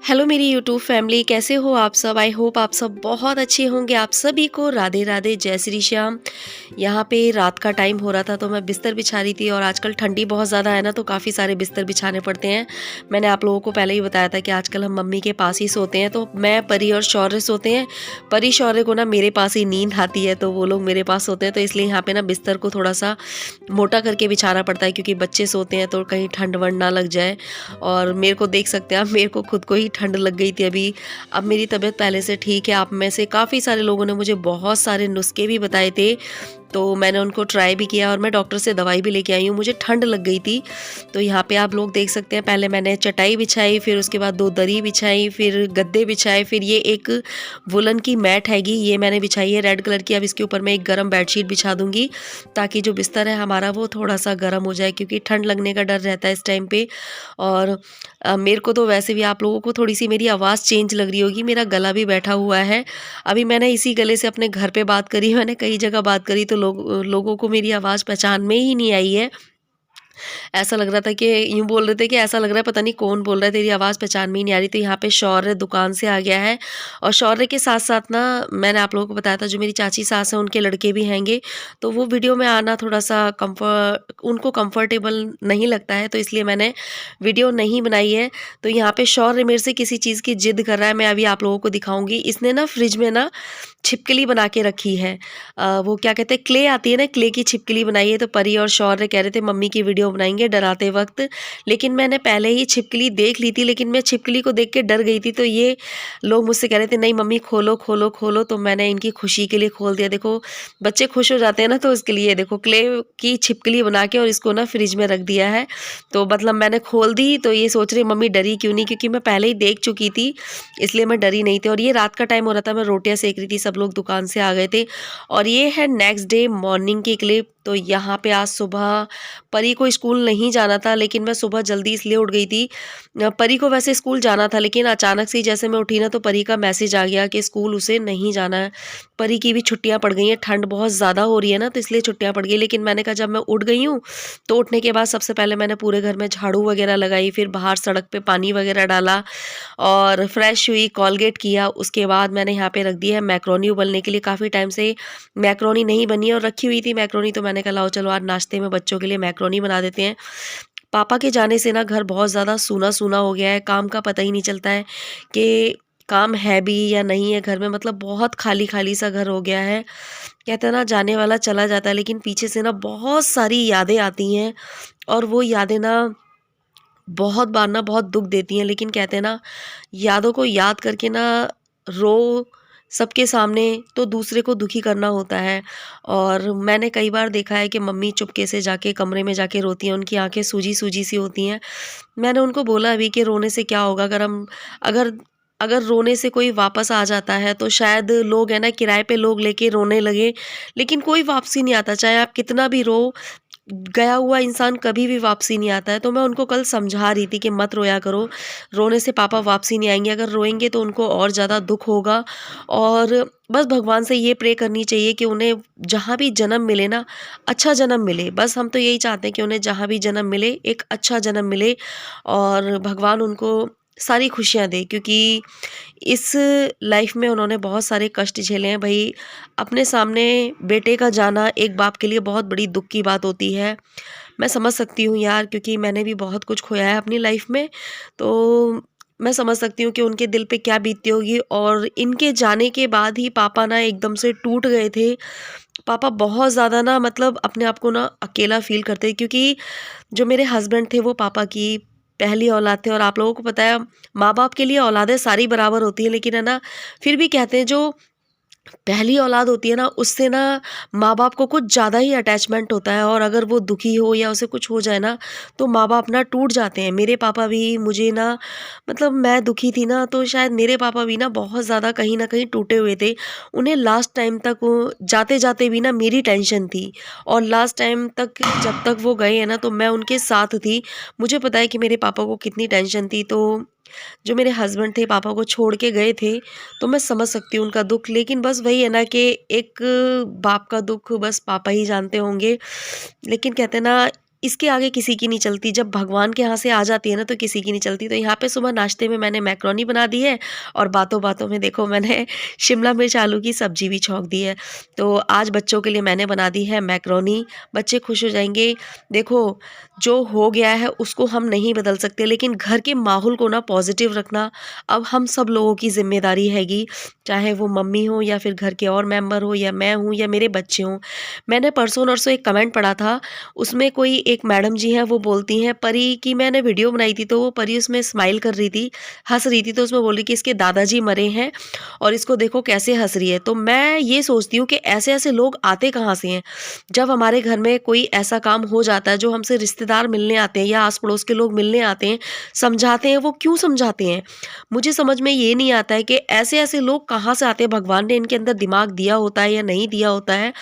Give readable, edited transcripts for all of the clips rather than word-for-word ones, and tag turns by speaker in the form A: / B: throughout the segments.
A: Hello मेरी YouTube family, कैसे हो आप सब। आई होप आप सब बहुत अच्छे होंगे। आप सभी को राधे राधे, जय श्री श्याम। यहाँ पे रात का टाइम हो रहा था तो मैं बिस्तर बिछा रही थी और आजकल ठंडी बहुत ज़्यादा है ना, तो काफ़ी सारे बिस्तर बिछाने पड़ते हैं। मैंने आप लोगों को पहले ही बताया था कि आजकल हम मम्मी के पास ही सोते हैं, तो मैं, परी और शौर्य सोते हैं। परी शौर्य को ना मेरे पास ही नींद आती है, तो वो लोग मेरे पास सोते हैं, तो इसलिए यहाँ पे ना बिस्तर को थोड़ा सा मोटा करके बिछाना पड़ता है, क्योंकि बच्चे सोते हैं तो कहीं ठंड वंड ना लग जाए। और मेरे को देख सकते हैं आप, मेरे को खुद को ही ठंड लग गई थी अभी। अब मेरी तबीयत पहले से ठीक है। आप में से काफ़ी सारे लोगों ने मुझे बहुत सारे नुस्खे भी बताए थे, तो मैंने उनको ट्राई भी किया और मैं डॉक्टर से दवाई भी लेके आई हूँ। मुझे ठंड लग गई थी। तो यहाँ पे आप लोग देख सकते हैं, पहले मैंने चटाई बिछाई, फिर उसके बाद 2 दरी बिछाई, फिर गद्दे बिछाए, फिर ये एक वुलन की मैट हैगी, ये मैंने बिछाई है रेड कलर की। अब इसके ऊपर मैं एक गर्म बेडशीट बिछा दूंगी, ताकि जो बिस्तर है हमारा वो थोड़ा सा गर्म हो जाए, क्योंकि ठंड लगने का डर रहता है इस टाइम पे। और मेरे को तो वैसे भी, आप लोगों को थोड़ी सी मेरी आवाज़ चेंज लग रही होगी, मेरा गला भी बैठा हुआ है। अभी मैंने इसी गले से अपने घर पे बात करी, मैंने कई जगह बात करी, तो लोगों को मेरी आवाज़ पहचान में ही नहीं आई है। ऐसा लग रहा था कि यूँ बोल रहे थे कि ऐसा लग रहा है पता नहीं कौन बोल रहा है, तेरी आवाज़ पहचान में ही नहीं आ रही। तो यहाँ पे शौर्य दुकान से आ गया है, और शौर्य के साथ-साथ ना, मैंने आप लोगों को बताया था, जो मेरी चाची सास हैं उनके लड़के भी हैंगे। तो वो वीडियो में आना थोड़ा-सा उनको कंफर्टेबल नहीं लगता है, तो इसलिए मैंने वीडियो नहीं बनाई है। तो यहाँ पे शौर्य मेरे से किसी चीज़ की ज़िद कर रहा है, मैं अभी आप लोगों को दिखाऊँगी। इसने ना फ्रिज में ना छिपकली बना के रखी है। वो क्या कहते हैं, क्ले आती है ना, क्ले की छिपकली बनाई है। तो परी और शौर्य कह रहे थे मम्मी की वीडियो बनाएंगे डराते वक्त, लेकिन मैंने पहले ही छिपकली देख ली थी, लेकिन मैं छिपकली को देख के डर गई थी। तो ये लोग मुझसे कह रहे थे नहीं मम्मी खोलो खोलो खोलो, तो मैंने इनकी खुशी के लिए खोल दिया। देखो बच्चे खुश हो जाते हैं ना, तो उसके लिए देखो क्ले की छिपकली बना के और इसको ना फ्रिज में रख दिया है। तो मतलब मैंने खोल दी, तो ये सोच रही मम्मी डरी क्यों नहीं, क्योंकि मैं पहले ही देख चुकी थी, इसलिए मैं डरी नहीं थी। और ये रात का टाइम हो रहा था, मैं रोटियां सेक रही थी, सब लोग दुकान से आ गए थे। और ये है नेक्स्ट डे मॉर्निंग की क्लिप। तो यहाँ पे आज सुबह परी को स्कूल नहीं जाना था, लेकिन मैं सुबह जल्दी इसलिए उठ गई थी। परी को वैसे स्कूल जाना था, लेकिन अचानक से ही जैसे मैं उठी ना, तो परी का मैसेज आ गया कि स्कूल उसे नहीं जाना है। परी की भी छुट्टियां पड़ गई हैं, ठंड बहुत ज़्यादा हो रही है ना, तो इसलिए छुट्टियां पड़ गई। लेकिन मैंने कहा जब मैं उठ गई हूँ, तो उठने के बाद सबसे पहले मैंने पूरे घर में झाड़ू वगैरह लगाई, फिर बाहर सड़क पे पानी वगैरह डाला और फ्रेश हुई, कोलगेट किया। उसके बाद मैंने यहाँ पे रख दी है मैक्रोनी उबलने के लिए। काफ़ी टाइम से मैक्रोनी नहीं बनी और रखी हुई थी मैक्रोनी, तो मैंने कहा लाओ चलो आज नाश्ते में बच्चों के लिए मैक्रोनी बना देते हैं। पापा के जाने से ना घर बहुत ज़्यादा सूना-सूना हो गया है, काम का पता ही नहीं चलता है कि काम है भी या नहीं है घर में। मतलब बहुत खाली-खाली सा घर हो गया है। कहते हैं ना जाने वाला चला जाता है, लेकिन पीछे से ना बहुत सारी यादें आती हैं, और वो यादें ना बहुत बार ना बहुत दुःख देती हैं। लेकिन कहते हैं ना, यादों को याद करके ना रो सबके सामने तो दूसरे को दुखी करना होता है। और मैंने कई बार देखा है कि मम्मी चुपके से जाके कमरे में जाके रोती हैं, उनकी आँखें सूजी-सूजी सी होती हैं। मैंने उनको बोला अभी कि रोने से क्या होगा, अगर अगर रोने से कोई वापस आ जाता है, तो शायद लोग है ना किराए पे लोग लेके रोने लगे, लेकिन कोई वापसी नहीं आता। चाहे आप कितना भी रो, गया हुआ इंसान कभी भी वापसी नहीं आता है। तो मैं उनको कल समझा रही थी कि मत रोया करो, रोने से पापा वापसी नहीं आएँगे, अगर रोएँगे तो उनको और ज़्यादा दुःख होगा। और बस भगवान से ये प्रे करनी चाहिए कि उन्हें जहाँ भी जन्म मिले ना, अच्छा जन्म मिले। बस हम तो यही चाहते हैं कि उन्हें जहाँ भी जन्म मिले, एक अच्छा जन्म मिले, और भगवान उनको सारी खुशियाँ दे, क्योंकि इस लाइफ में उन्होंने बहुत सारे कष्ट झेले हैं भई। अपने सामने बेटे का जाना एक बाप के लिए बहुत बड़ी दुःख की बात होती है। मैं समझ सकती हूँ यार, क्योंकि मैंने भी बहुत कुछ खोया है अपनी लाइफ में। तो मैं समझ सकती हूँ कि उनके दिल पे क्या बीतती होगी। और इनके जाने के बाद ही पापा ना एकदम से टूट गए थे। पापा बहुत ज़्यादा ना, मतलब अपने आप को ना अकेला फ़ील करते, क्योंकि जो मेरे हस्बैंड थे वो पापा की पहली औलाद थे। और आप लोगों को पता है, माँ-बाप के लिए औलादें सारी बराबर होती हैं, लेकिन है ना, फिर भी कहते हैं जो पहली औलाद होती है ना, उससे ना माँ-बाप को कुछ ज़्यादा ही अटैचमेंट होता है, और अगर वो दुखी हो या उसे कुछ हो जाए ना, तो माँ-बाप ना टूट जाते हैं। मेरे पापा भी मुझे ना, मतलब मैं दुखी थी ना, तो शायद मेरे पापा भी ना बहुत ज़्यादा कहीं न कहीं टूटे हुए थे। उन्हें लास्ट टाइम तक वो जाते-जाते भी ना मेरी टेंशन थी, और लास्ट टाइम तक जब तक वो गए हैं ना, तो मैं उनके साथ थी। मुझे पता है कि मेरे पापा को कितनी टेंशन थी। तो जो मेरे हस्बैंड थे पापा को छोड़ के गए थे, तो मैं समझ सकती हूँ उनका दुःख। लेकिन बस वही है ना कि एक बाप का दुःख बस पापा ही जानते होंगे। लेकिन कहते हैं ना, इसके आगे किसी की नहीं चलती, जब भगवान के यहाँ से आ जाती है ना तो किसी की नहीं चलती। तो यहाँ पे सुबह नाश्ते में मैंने मैक्रोनी बना दी है और बातों-बातों में देखो मैंने शिमला मिर्च आलू की सब्जी भी छौंक दी है। तो आज बच्चों के लिए मैंने बना दी है मैक्रोनी, बच्चे खुश हो जाएँगे। देखो, जो हो गया है उसको हम नहीं बदल सकते, लेकिन घर के माहौल को ना पॉज़िटिव रखना अब हम सब लोगों की ज़िम्मेदारी हैगी, चाहे वो मम्मी हो या फिर घर के और मेंबर हो या मैं हूँ या मेरे बच्चे हों। मैंने परसों-नरसों एक कमेंट पढ़ा था, उसमें कोई एक मैडम जी हैं वो बोलती हैं परी की, मैंने वीडियो बनाई थी तो वो परी उसमें स्माइल कर रही थी, हँस रही थी, तो उसमें बोल रही कि इसके दादाजी मरे हैं और इसको देखो कैसे हँस रही है। तो मैं ये सोचती हूँ कि ऐसे-ऐसे लोग आते कहाँ से हैं? जब हमारे घर में कोई ऐसा काम हो जाता है, जो हमसे रिश्तेदार मिलने आते हैं या आस-पड़ोस के लोग मिलने आते हैं, समझाते हैं, वो क्यों समझाते हैं? मुझे समझ में ये नहीं आता है कि ऐसे-ऐसे लोग कहाँ से आते हैं, भगवान ने इनके अंदर दिमाग दिया होता है या नहीं दिया होता है।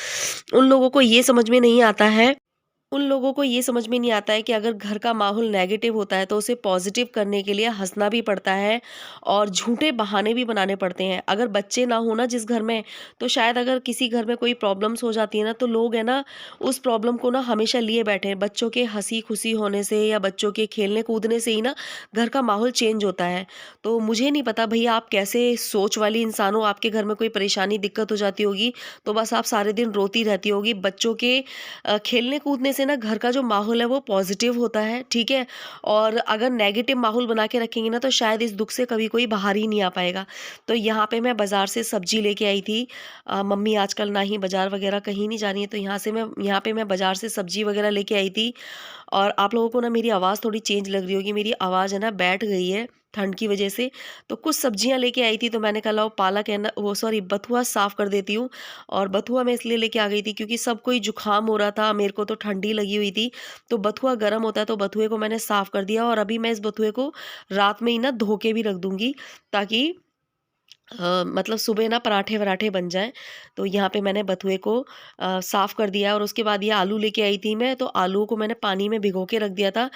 A: उन लोगों को ये समझ में नहीं आता है, उन लोगों को ये समझ में नहीं आता है कि अगर घर का माहौल नेगेटिव होता है तो उसे पॉजिटिव करने के लिए हंसना भी पड़ता है और झूठे बहाने भी बनाने पड़ते हैं। अगर बच्चे ना हो ना जिस घर में, तो शायद अगर किसी घर में कोई प्रॉब्लम्स हो जाती है ना, तो लोग है ना उस प्रॉब्लम को ना हमेशा लिए बैठे हैं। बच्चों के हंसी खुशी होने से या बच्चों के खेलने कूदने से ही ना घर का माहौल चेंज होता है। तो मुझे नहीं पता भैया आप कैसे सोच वाली इंसान हो, आपके घर में कोई परेशानी दिक्कत हो जाती होगी तो बस आप सारे दिन रोती रहती होगी। बच्चों के खेलने कूदने से ना घर का जो माहौल है वो पॉजिटिव होता है, ठीक है? और अगर नेगेटिव माहौल बना के रखेंगे ना तो शायद इस दुःख से कभी कोई बाहर ही नहीं आ पाएगा। तो यहाँ पे मैं बाज़ार से सब्ज़ी लेके आई थी। मम्मी आजकल ना ही बाज़ार वग़ैरह कहीं नहीं जा रही है, तो यहाँ पे मैं बाज़ार से सब्ज़ी वग़ैरह लेके आई थी। और आप लोगों को ना मेरी आवाज़ थोड़ी चेंज लग रही होगी, मेरी आवाज़ है ना बैठ गई है ठंड की वज़ह से। तो कुछ सब्जियाँ लेके आई थी, तो मैंने कहा लाओ पालक है ना, वो सॉरी बथुआ साफ़ कर देती हूँ। और बथुआ मैं इसलिए लेके आ गई थी क्योंकि सब कोई जुकाम हो रहा था, मेरे को तो ठंडी लगी हुई थी। तो बथुआ गर्म होता है, तो बथुए को मैंने साफ़ कर दिया और अभी मैं इस बथुए को रात में ही ना धो के भी रख दूँगी, ताकि मतलब सुबह ना पराठे-वराठे बन जाएँ। तो यहाँ पे मैंने बथुए को साफ़ कर दिया और उसके बाद ये आलू लेके आई थी मैं, तो आलूओं को मैंने पानी में भिगो के रख दिया था।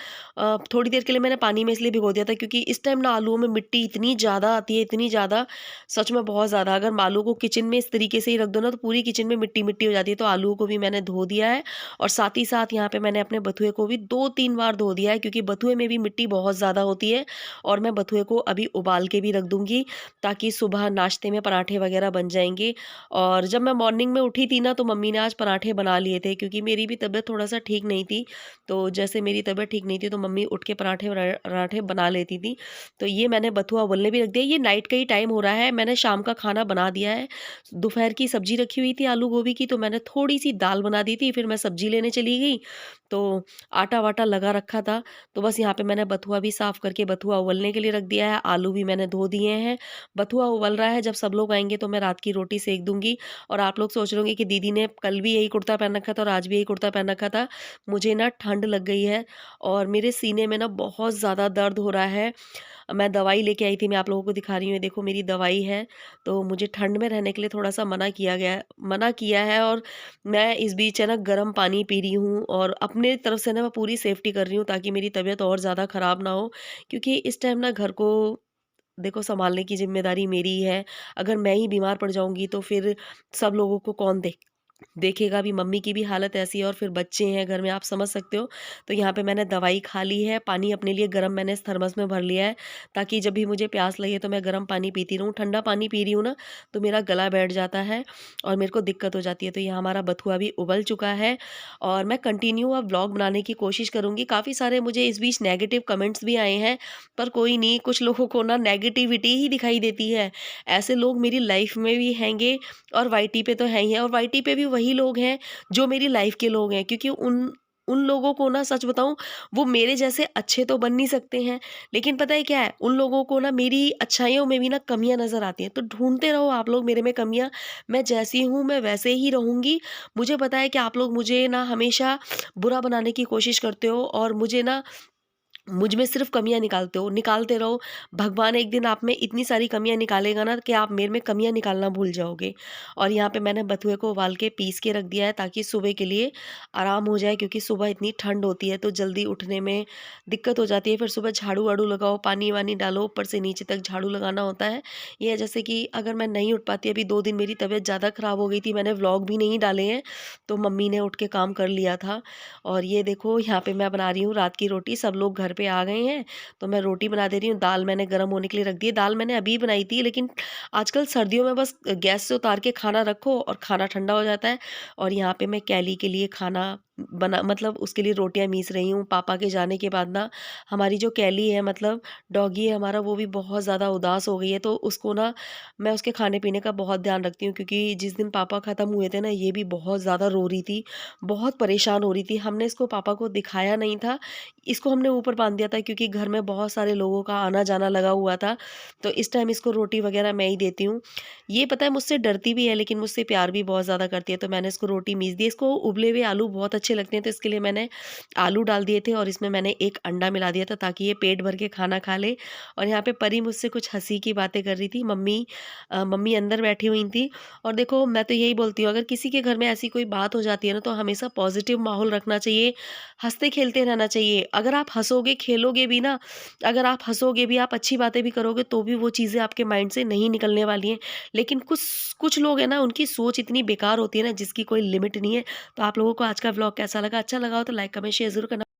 A: थोड़ी देर के लिए मैंने पानी में इसलिए भिगो दिया था क्योंकि इस टाइम ना आलूओं में मिट्टी इतनी ज़्यादा आती है, इतनी ज़्यादा, सच में बहुत ज़्यादा। अगर आलू को किचन में इस तरीके से ही रख दो ना तो पूरी किचन में मिट्टी-मिट्टी हो जाती है। तो आलूओं को भी मैंने धो दिया है और साथ ही साथ यहाँ पे मैंने अपने बथुए को भी 2-3 बार धो दिया है, क्योंकि बथुए में भी मिट्टी बहुत ज़्यादा होती है। और मैं बथुए को अभी उबाल के भी रख दूँगी, ताकि सुबह नाश्ते में पराठे वगैरह बन जाएँगे। और जब मैं मॉर्निंग में उठी थी ना तो मम्मी ने आज पराठे बना लिए थे, क्योंकि मेरी भी तबीयत थोड़ा-सा ठीक नहीं थी। तो जैसे मेरी तबीयत ठीक नहीं थी तो मम्मी उठ के पराठे बना लेती थी। तो ये मैंने बथुआ उबलने भी रख दिया। ये नाइट का ही टाइम हो रहा है, मैंने शाम का खाना बना दिया है। दोपहर की सब्ज़ी रखी हुई थी आलू गोभी की, तो मैंने थोड़ी-सी दाल बना दी थी, फिर मैं सब्ज़ी लेने चली गई। तो आटा-वाटा लगा रखा था, तो बस यहाँ पे मैंने बथुआ भी साफ़ करके बथुआ उबलने के लिए रख दिया है, आलू भी मैंने धो दिए हैं। बथुआ उबल रहा है, जब सब लोग आएँगे तो मैं रात की रोटी सेक दूँगी। और आप लोग सोच रहे होंगे कि दीदी ने कल भी यही कुर्ता पहन रखा था और आज भी यही कुर्ता पहन रखा था। मुझे ना ठंड लग गई है और मेरे सीने में ना बहुत ज़्यादा दर्द हो रहा है। मैं दवाई लेके आई थी, मैं आप लोगों को दिखा रही हूँ, ये देखो मेरी दवाई है। तो मुझे ठंड में रहने के लिए थोड़ा-सा मना किया है और मैं इस बीच है ना गर्म पानी पी रही हूँ और अपने तरफ से ना मैं पूरी सेफ्टी कर रही हूँ, ताकि मेरी तबीयत और ज़्यादा ख़राब ना हो। क्योंकि इस टाइम ना घर को देखो सँभालने की ज़िम्मेदारी मेरी ही है। अगर मैं ही बीमार पड़ जाऊँगी तो फिर सब लोगों को कौन देखेगा भी। मम्मी की भी हालत ऐसी है और फिर बच्चे हैं घर में, आप समझ सकते हो। तो यहाँ पे मैंने दवाई खा ली है, पानी अपने लिए गर्म मैंने इस थर्मस में भर लिया है, ताकि जब भी मुझे प्यास लगे तो मैं गर्म पानी पीती रहूँ। ठंडा पानी पी रही हूँ ना तो मेरा गला बैठ जाता है और मेरे को दिक्कत हो जाती है। तो यहाँ हमारा बथुआ भी उबल चुका है और मैं कंटिन्यू अब व्लॉग बनाने की कोशिश करूँगी। काफ़ी सारे मुझे इस बीच नेगेटिव कमेंट्स भी आए हैं, पर कोई नहीं, कुछ लोगों को ना नेगेटिविटी ही दिखाई देती है। ऐसे लोग मेरी लाइफ में भी हैंगे और वाईटी पे तो हैं ही हैं, और वाईटी पे भी वही लोग हैं जो मेरी लाइफ के लोग हैं, क्योंकि उन उन लोगों को ना सच बताऊँ, वो मेरे जैसे अच्छे तो बन नहीं सकते हैं, लेकिन पता है क्या है? उन लोगों को ना मेरी अच्छाइयों में भी ना कमियाँ नज़र आती हैं। तो ढूँढते रहो आप लोग मेरे में कमियाँ, मैं जैसी हूँ मैं वैसे ही रहूँगी। मुझे पता है कि आप लोग मुझे ना हमेशा बुरा बनाने की कोशिश करते हो और मुझे ना मुझ में सिर्फ़ कमियाँ निकालते हो, निकालते रहो। भगवान एक दिन आप में इतनी सारी कमियाँ निकालेगा ना कि आप मेरे में कमियाँ निकालना भूल जाओगे। और यहाँ पे मैंने बथुए को उबाल के पीस के रख दिया है ताकि सुबह के लिए आराम हो जाए, क्योंकि सुबह इतनी ठंड होती है तो जल्दी उठने में दिक्कत हो जाती है। फिर सुबह झाड़ू-वाड़ू लगाओ, पानी-वानी डालो, ऊपर से नीचे तक झाड़ू लगाना होता है। ये है जैसे कि अगर मैं नहीं उठ पाती, अभी 2 दिन मेरी तबीयत ज़्यादा ख़राब हो गई थी, मैंने व्लॉग भी नहीं डाले हैं, तो मम्मी ने उठ के काम कर लिया था। और ये देखो यहाँ पे मैं बना रही हूँ रात की रोटी, सब लोग घर पे आ गए हैं, तो मैं रोटी बना दे रही हूँ। दाल मैंने गरम होने के लिए रख दी है। दाल मैंने अभी बनाई थी, लेकिन आजकल सर्दियों में बस गैस से उतार के खाना रखो और खाना ठंडा हो जाता है। और यहाँ पे मैं कैली के लिए खाना बना मतलब उसके लिए रोटियाँ मीस रही हूँ। पापा के जाने के बाद ना हमारी जो कैली है, मतलब डॉगी है हमारा, वो भी बहुत ज़्यादा उदास हो गई है, तो उसको ना मैं उसके खाने-पीने का बहुत ध्यान रखती हूँ, क्योंकि जिस दिन पापा ख़त्म हुए थे ना, ये भी बहुत ज़्यादा रो रही थी, बहुत परेशान हो रही थी। हमने इसको पापा को दिखाया नहीं था, इसको हमने ऊपर बाँध दिया था, क्योंकि घर में बहुत सारे लोगों का आना-जाना लगा हुआ था, तो इस टाइम इसको रोटी वग़ैरह मैं ही देती हूँ। ये पता है मुझसे डरती भी है, लेकिन मुझसे प्यार भी बहुत ज़्यादा करती है, तो मैंने इसको रोटी मीस दी। इसको उबले हुए आलू बहुत अच्छे लगते हैं, तो इसके लिए मैंने आलू डाल दिए थे और इसमें मैंने 1 अंडा मिला दिया था ताकि ये पेट भर के खाना खा ले। और यहाँ पे परी मुझसे कुछ हँसी की बातें कर रही थी, मम्मी अंदर बैठी हुई थी। और देखो मैं तो यही बोलती हूँ, अगर किसी के घर में ऐसी कोई बात हो जाती है ना, तो हमेशा पॉजिटिव माहौल रखना चाहिए, हँसते-खेलते रहना चाहिए। अगर आप हँसोगे, खेलोगे भी ना, अगर आप हँसोगे भी, आप अच्छी बातें भी करोगे, तो भी वो चीज़ें आपके माइंड से नहीं निकलने वाली हैं। लेकिन कुछ कुछ लोग हैं ना, उनकी सोच इतनी बेकार होती है ना, जिसकी कोई लिमिट नहीं है। तो आप लोगों को आज का व्लॉग कैसा लगा? अच्छा लगा हो तो लाइक, कमेंट, शेयर ज़रूर करना।